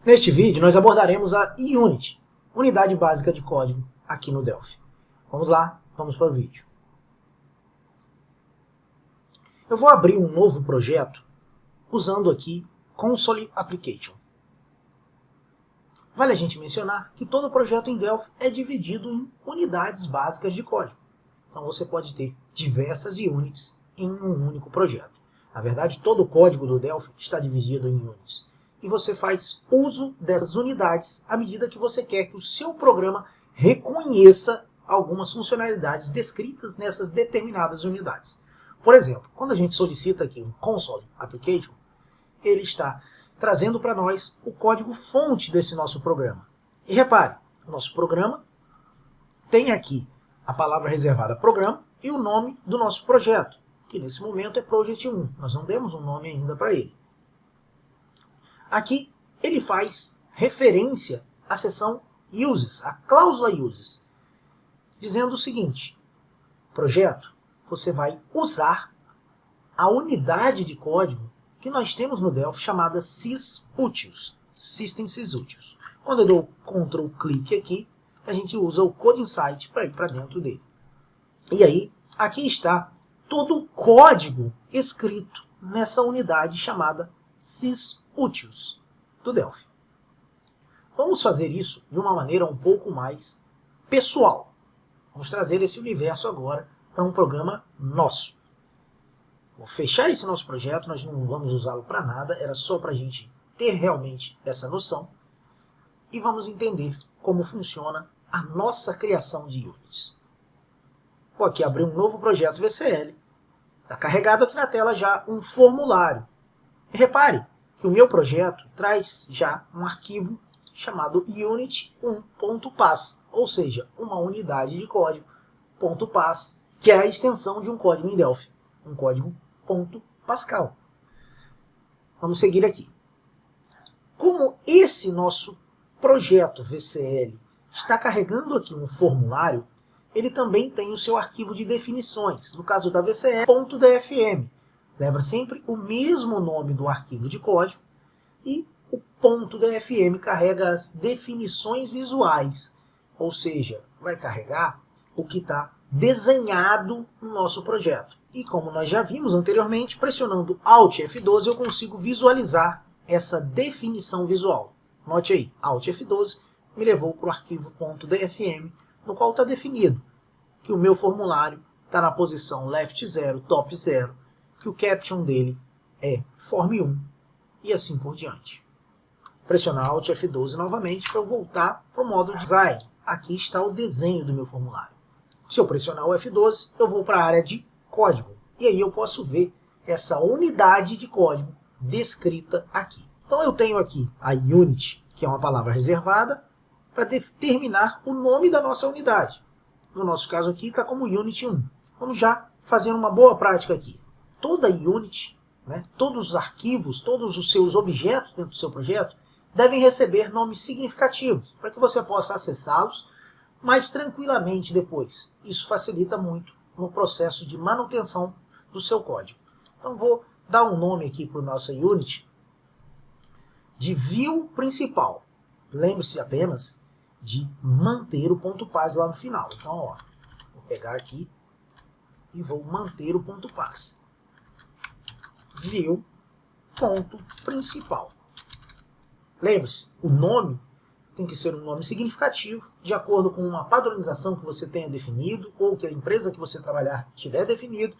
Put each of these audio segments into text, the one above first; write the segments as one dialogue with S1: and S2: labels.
S1: Neste vídeo nós abordaremos a Unity, unidade básica de código aqui no Delphi. Vamos lá, vamos para o vídeo. Eu vou abrir um novo projeto usando aqui Console Application. Vale a gente mencionar que todo projeto em Delphi é dividido em unidades básicas de código. Então você pode ter diversas units em um único projeto. Na verdade, todo o código do Delphi está dividido em units. E você faz uso dessas unidades à medida que você quer que o seu programa reconheça algumas funcionalidades descritas nessas determinadas unidades. Por exemplo, quando a gente solicita aqui um Console Application, ele está trazendo para nós o código-fonte desse nosso programa. E repare, o nosso programa tem aqui a palavra reservada programa e o nome do nosso projeto, que nesse momento é Project 1. Nós não demos um nome ainda para ele. Aqui ele faz referência à seção uses, à cláusula uses, dizendo o seguinte: projeto, você vai usar a unidade de código que nós temos no Delphi chamada sysutils, System Sysutils. Quando eu dou Ctrl clique aqui, a gente usa o Code Insight para ir para dentro dele. E aí, aqui está todo o código escrito nessa unidade chamada sysutils do Delphi. Vamos fazer isso de uma maneira um pouco mais pessoal. Vamos trazer esse universo agora para um programa nosso. Vou fechar esse nosso projeto, nós não vamos usá-lo para nada, era só para a gente ter realmente essa noção. E vamos entender como funciona a nossa criação de units. Vou aqui abrir um novo projeto VCL. Está carregado aqui na tela já um formulário. E repare que o meu projeto traz já um arquivo chamado unit1.pass, ou seja, uma unidade de código .pass, que é a extensão de um código em Delphi, um código .pascal. Vamos seguir aqui. Como esse nosso projeto VCL está carregando aqui um formulário, ele também tem o seu arquivo de definições. No caso da VCL, .dfm. Leva sempre o mesmo nome do arquivo de código e o .dfm carrega as definições visuais, ou seja, vai carregar o que está desenhado no nosso projeto. E como nós já vimos anteriormente, pressionando Alt F12 eu consigo visualizar essa definição visual. Note aí, Alt F12 me levou para o arquivo .dfm, no qual está definido que o meu formulário está na posição left 0, top 0, que o caption dele é form 1 e assim por diante. Pressionar Alt F12 novamente para eu voltar para o modo design. Aqui está o desenho do meu formulário. Se eu pressionar o F12, eu vou para a área de código. E aí eu posso ver essa unidade de código descrita aqui. Então eu tenho aqui a unit, que é uma palavra reservada, para determinar o nome da nossa unidade. No nosso caso aqui está como unit 1. Vamos já fazer uma boa prática aqui. Toda unit, todos os arquivos, todos os seus objetos dentro do seu projeto, devem receber nomes significativos, para que você possa acessá-los mais tranquilamente depois. Isso facilita muito no processo de manutenção do seu código. Então vou dar um nome aqui para a nossa unit de view principal. Lembre-se apenas de manter o .pass lá no final. Então, ó, vou pegar aqui e vou manter o .pass. View .principal. Lembre-se, o nome tem que ser um nome significativo, de acordo com uma padronização que você tenha definido, ou que a empresa que você trabalhar tiver definido.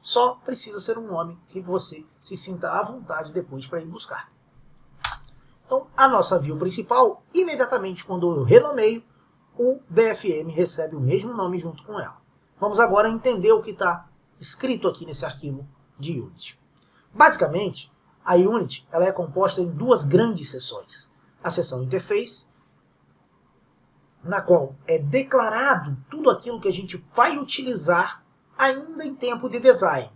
S1: Só precisa ser um nome que você se sinta à vontade depois para ir buscar. Então, a nossa view principal, imediatamente quando eu renomeio, o DFM recebe o mesmo nome junto com ela. Vamos agora entender o que está escrito aqui nesse arquivo de Unity. Basicamente, a Unity ela é composta em duas grandes seções. A seção Interface, na qual é declarado tudo aquilo que a gente vai utilizar ainda em tempo de design.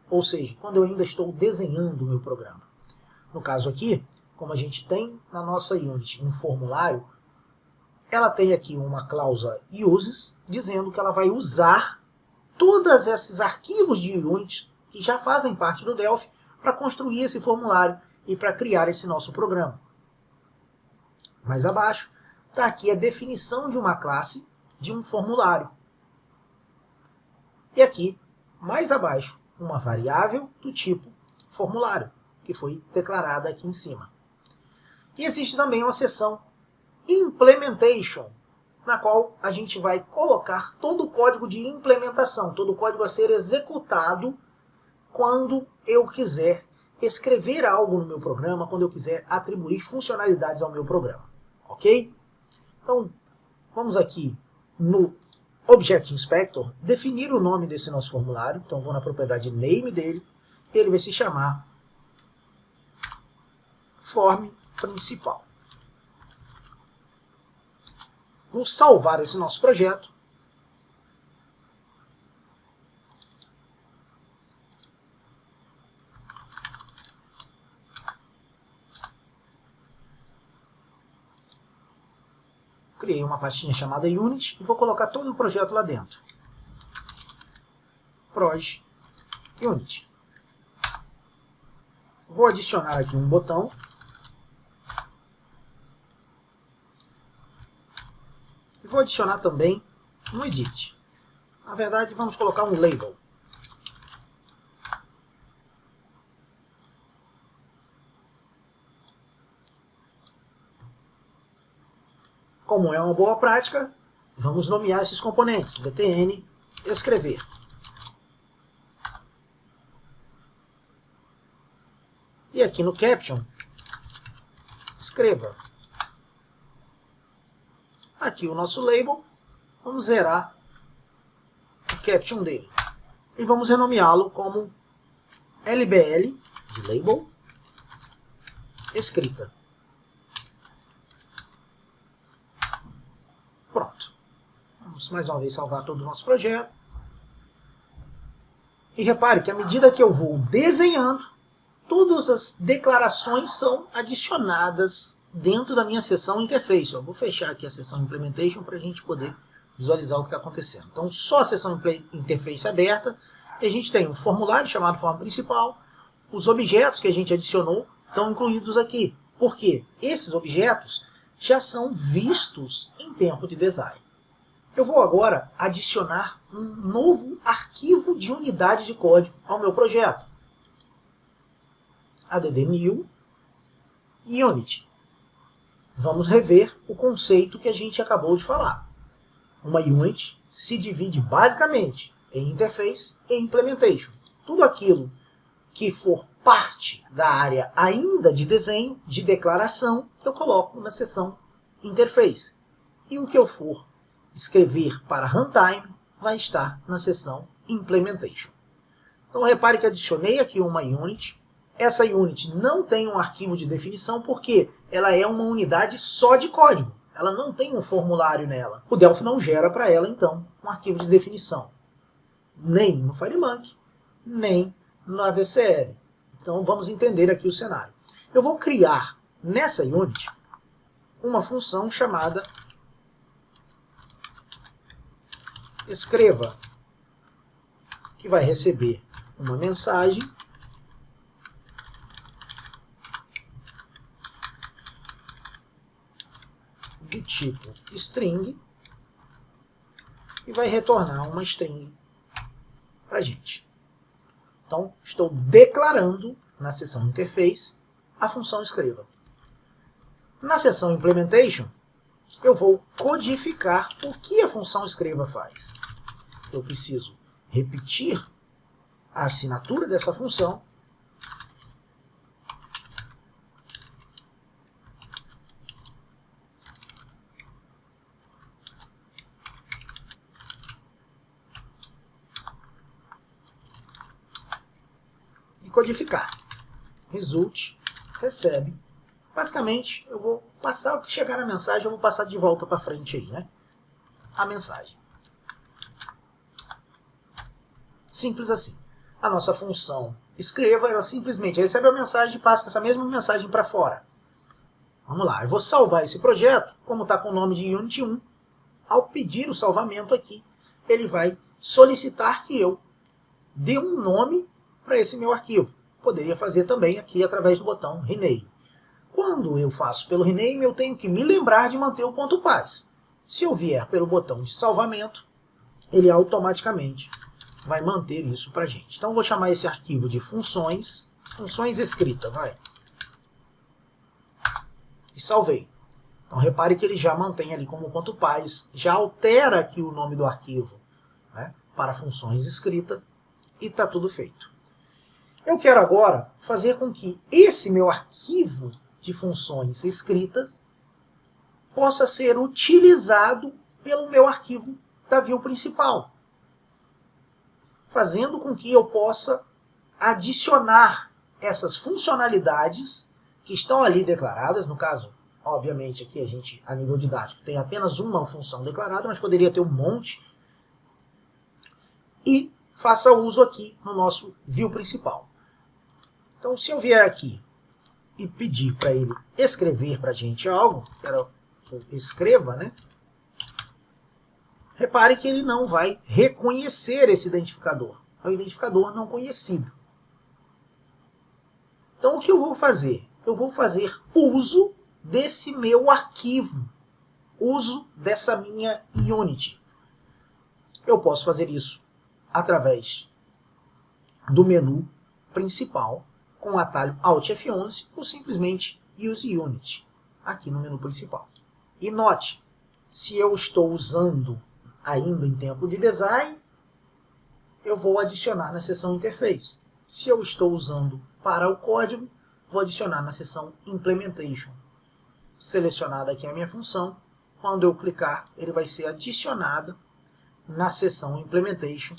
S1: Ou seja, quando eu ainda estou desenhando o meu programa. No caso aqui, como a gente tem na nossa Unity um formulário, ela tem aqui uma cláusula uses, dizendo que ela vai usar todos esses arquivos de Unity que já fazem parte do Delphi para construir esse formulário e para criar esse nosso programa. Mais abaixo está aqui a definição de uma classe de um formulário. E aqui, mais abaixo, uma variável do tipo formulário, que foi declarada aqui em cima. E existe também uma seção Implementation, na qual a gente vai colocar todo o código de implementação, todo o código a ser executado quando eu quiser escrever algo no meu programa, quando eu quiser atribuir funcionalidades ao meu programa. Ok? Então, vamos aqui no Object Inspector definir o nome desse nosso formulário. Então, vou na propriedade name dele, ele vai se chamar form principal. Vou salvar esse nosso projeto. Criei uma pastinha chamada Unity e vou colocar todo o projeto lá dentro. Proj Unity. Vou adicionar aqui um botão. E vou adicionar também um edit. Na verdade, vamos colocar um label. Como é uma boa prática, vamos nomear esses componentes. btn escrever. E aqui no caption, escreva. Aqui o nosso label, vamos zerar o caption dele. E vamos renomeá-lo como LBL, de label, escrita. Pronto. Vamos mais uma vez salvar todo o nosso projeto. E repare que à medida que eu vou desenhando, todas as declarações são adicionadas dentro da minha seção Interface. Eu vou fechar aqui a seção Implementation para a gente poder visualizar o que está acontecendo. Então, só a seção Interface aberta, e a gente tem um formulário chamado forma principal, os objetos que a gente adicionou estão incluídos aqui. Por quê? Esses objetos já são vistos em tempo de design. Eu vou agora adicionar um novo arquivo de unidade de código ao meu projeto. add new unit. Vamos rever o conceito que a gente acabou de falar. Uma unit se divide basicamente em interface e implementation. Tudo aquilo que for parte da área ainda de desenho, de declaração, eu coloco na seção interface. E o que eu for escrever para runtime vai estar na seção implementation. Então repare que adicionei aqui uma unit. Essa unit não tem um arquivo de definição porque ela é uma unidade só de código. Ela não tem um formulário nela. O Delphi não gera para ela, então, um arquivo de definição. Nem no FireMonkey, nem no AVCL. Então vamos entender aqui o cenário. Eu vou criar nessa unit uma função chamada escreva, que vai receber uma mensagem do tipo string e vai retornar uma string para a gente. Então, estou declarando na seção interface a função escreva. Na seção implementation, eu vou codificar o que a função escreva faz. Eu preciso repetir a assinatura dessa função e codificar. Result recebe. Basicamente, eu vou passar o que chegar na mensagem, eu vou passar de volta para frente aí, né? A mensagem. Simples assim. A nossa função escreva, ela simplesmente recebe a mensagem e passa essa mesma mensagem para fora. Vamos lá, eu vou salvar esse projeto, como está com o nome de Unity 1. Ao pedir o salvamento aqui, ele vai solicitar que eu dê um nome para esse meu arquivo. Poderia fazer também aqui através do botão Rename. Quando eu faço pelo rename, eu tenho que me lembrar de manter o ponto paz. Se eu vier pelo botão de salvamento, ele automaticamente vai manter isso para a gente. Então, eu vou chamar esse arquivo de funções escrita, vai. E salvei. Então, repare que ele já mantém ali como ponto paz, já altera aqui o nome do arquivo, né, para funções escrita, e está tudo feito. Eu quero agora fazer com que esse meu arquivo de funções escritas possa ser utilizado pelo meu arquivo da view principal, fazendo com que eu possa adicionar essas funcionalidades que estão ali declaradas. No caso, obviamente, aqui a gente, a nível didático, tem apenas uma função declarada, mas poderia ter um monte, e faça uso aqui no nosso view principal. Então, se eu vier aqui e pedir para ele escrever para a gente algo, quero que escreva, né? Repare que ele não vai reconhecer esse identificador. É um identificador não conhecido. Então, o que eu vou fazer? Eu vou fazer uso desse meu arquivo, uso dessa minha Unity. Eu posso fazer isso através do menu principal, com o atalho Alt F11, ou simplesmente Use Unity, aqui no menu principal. E note, se eu estou usando ainda em tempo de design, eu vou adicionar na seção Interface. Se eu estou usando para o código, vou adicionar na seção Implementation. Selecionada aqui a minha função, quando eu clicar, ele vai ser adicionada na seção Implementation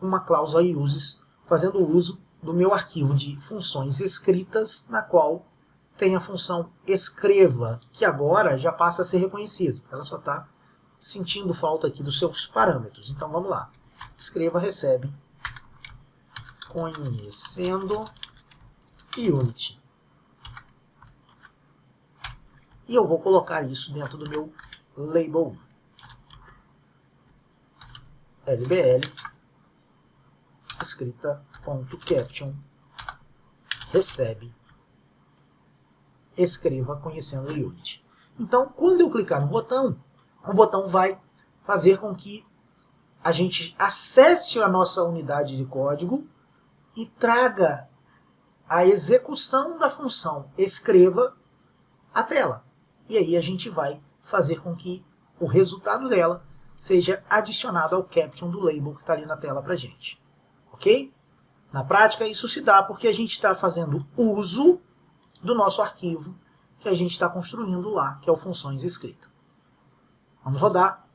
S1: uma cláusula Uses, fazendo uso do meu arquivo de funções escritas, na qual tem a função escreva, que agora já passa a ser reconhecido. Ela só está sentindo falta aqui dos seus parâmetros. Então vamos lá. Escreva recebe conhecendo Unity. E eu vou colocar isso dentro do meu label lbl escrita.caption recebe escreva conhecendo Unity. Então, quando eu clicar no botão, o botão vai fazer com que a gente acesse a nossa unidade de código e traga a execução da função escreva à tela. E aí a gente vai fazer com que o resultado dela seja adicionado ao caption do label que está ali na tela para a gente. Ok? Na prática, isso se dá porque a gente está fazendo uso do nosso arquivo que a gente está construindo lá, que é o funções escrita. Vamos rodar.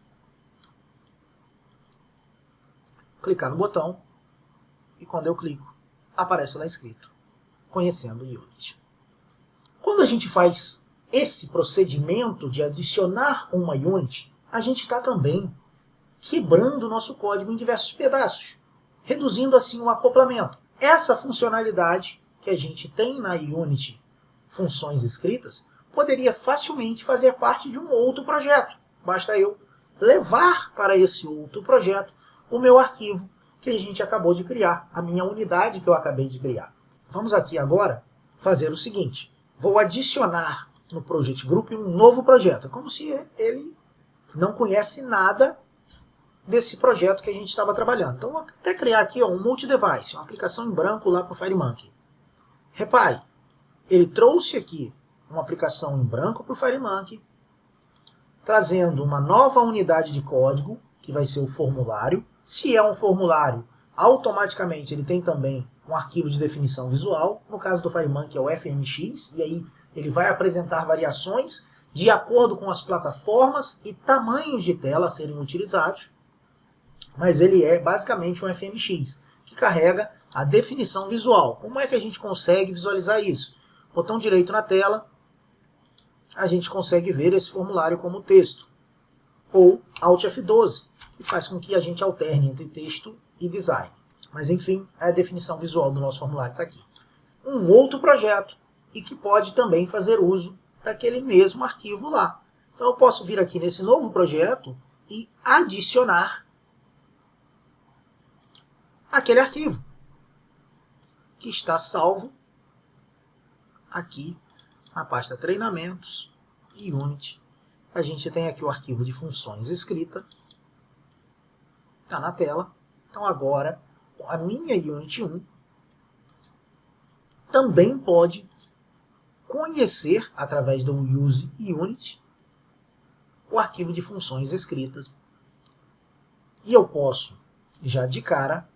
S1: Clicar no botão. E quando eu clico, aparece lá escrito conhecendo Unity. Quando a gente faz esse procedimento de adicionar uma Unity, a gente está também quebrando o nosso código em diversos pedaços, reduzindo assim o acoplamento. Essa funcionalidade que a gente tem na Unity, funções escritas, poderia facilmente fazer parte de um outro projeto. Basta eu levar para esse outro projeto o meu arquivo que a gente acabou de criar, a minha unidade que eu acabei de criar. Vamos aqui agora fazer o seguinte. Vou adicionar no Project Group um novo projeto, como se ele não conhece nada desse projeto que a gente estava trabalhando. Então, vou até criar aqui um multi-device, uma aplicação em branco lá para o FireMonkey. Repare, ele trouxe aqui uma aplicação em branco para o FireMonkey, trazendo uma nova unidade de código, que vai ser o formulário. Se é um formulário, automaticamente ele tem também um arquivo de definição visual. No caso do FireMonkey é o FMX, e aí ele vai apresentar variações de acordo com as plataformas e tamanhos de tela a serem utilizados. Mas ele é basicamente um FMX, que carrega a definição visual. Como é que a gente consegue visualizar isso? Botão direito na tela, a gente consegue ver esse formulário como texto. Ou Alt F12, que faz com que a gente alterne entre texto e design. Mas enfim, a definição visual do nosso formulário está aqui. Um outro projeto, e que pode também fazer uso daquele mesmo arquivo lá. Então eu posso vir aqui nesse novo projeto e adicionar aquele arquivo que está salvo aqui na pasta treinamentos, Unity, a gente tem aqui o arquivo de funções escrita, está na tela. Então agora a minha Unity 1 também pode conhecer, através do Use Unity, o arquivo de funções escritas. E eu posso, já de cara,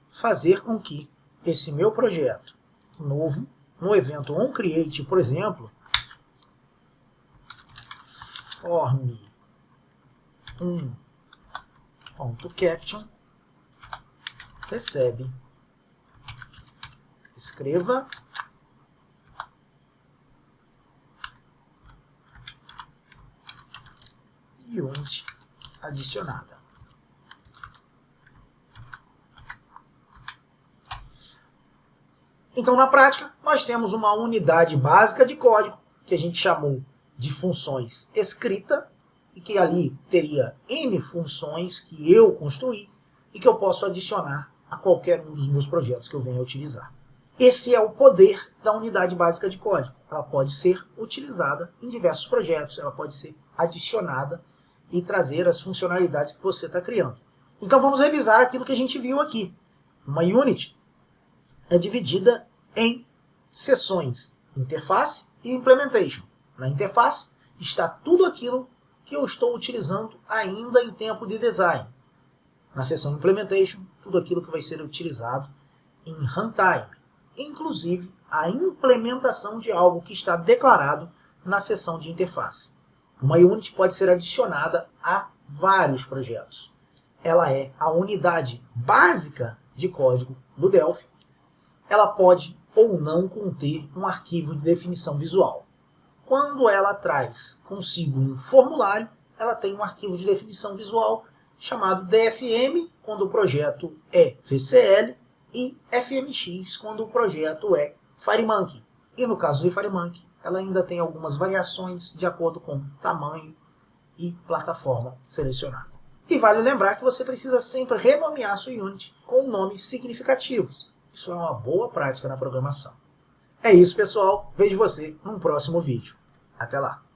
S1: fazer com que esse meu projeto novo, no evento onCreate, por exemplo, form1.caption recebe, escreva Unity adicionada. Então, na prática, nós temos uma unidade básica de código, que a gente chamou de funções escrita, e que ali teria N funções que eu construí e que eu posso adicionar a qualquer um dos meus projetos que eu venha utilizar. Esse é o poder da unidade básica de código. Ela pode ser utilizada em diversos projetos, ela pode ser adicionada e trazer as funcionalidades que você está criando. Então vamos revisar aquilo que a gente viu aqui. Uma Unity é dividida em seções interface e implementation. Na interface está tudo aquilo que eu estou utilizando ainda em tempo de design. Na seção implementation, tudo aquilo que vai ser utilizado em runtime, inclusive a implementação de algo que está declarado na seção de interface. Uma Unity pode ser adicionada a vários projetos. Ela é a unidade básica de código do Delphi. Ela pode ou não conter um arquivo de definição visual. Quando ela traz consigo um formulário, ela tem um arquivo de definição visual chamado DFM, quando o projeto é VCL, e FMX, quando o projeto é FireMonkey. E no caso de FireMonkey, ela ainda tem algumas variações de acordo com tamanho e plataforma selecionada. E vale lembrar que você precisa sempre renomear sua Unity com nomes significativos. Isso é uma boa prática na programação. É isso, pessoal. Vejo você num próximo vídeo. Até lá!